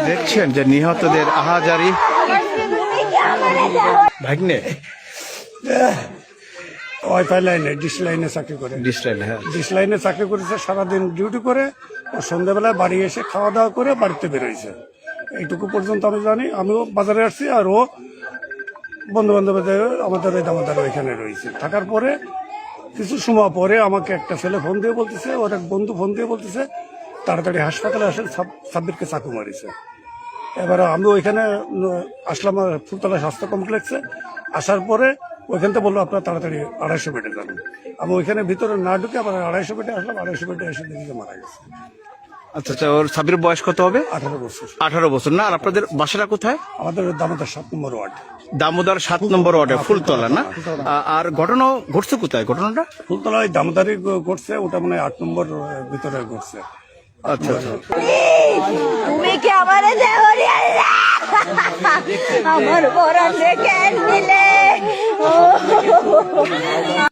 দেখছেন যে নিহতদের আহাজারি। ভাগ্নে ওয়াইফাই লাইনে ডিশ লাইনে চাকরি করে, হ্যাঁ, ডিশ লাইনে চাকরি করেছে, সারাদিন ডিউটি করে সন্ধ্যাবেলায় বাড়ি এসে খাওয়া দাওয়া করে বাড়িতে বেরোইছে। এইটুকু পর্যন্ত আমি জানি। আমিও বাজারে আসছি, আর ও বন্ধু বান্ধবদের আমাদের ওই দামোদার ওইখানে রয়েছে। থাকার পরে কিছু সময় পরে আমাকে একটা ছেলে ফোন দিয়ে বলতেছে, ওর এক বন্ধু ফোন দিয়ে বলতেছে তাড়াতাড়ি হাসপাতালে আসেন, সাব্বিরকে চাকু মারিছে। এবার আমি ওইখানে আসলাম ফুলতলা স্বাস্থ্য কমপ্লেক্সে। আসার পরে ওইখান থেকে বললো আপনার তাড়াতাড়ি 250 বেডে যাবেন। আমি ওইখানে ভিতরে না ঢুকে আবার 250 বেডে আসলাম। 250 বেডে এসে দেখি মারা গেছে। আচ্ছা আচ্ছা, ওর সাবির বয়স কত হবে? 18 বছর। 18 বছর না? আর আপনাদের বাসাটা কোথায়? আমাদের দামোদর 7 নম্বর ওয়ার্ড। দামোদর 7 নম্বর ওয়ার্ডে, ফুলতলা না? আর ঘটনা ঘটছে কোথায় ঘটনাটা? ফুলতলা ওই দামোদারি ঘটছে, ওটা মানে 8 নম্বর ভিতরে ঘটছে। আচ্ছা আচ্ছা। তুমি কি আমার আমার বড় দেখে নিলে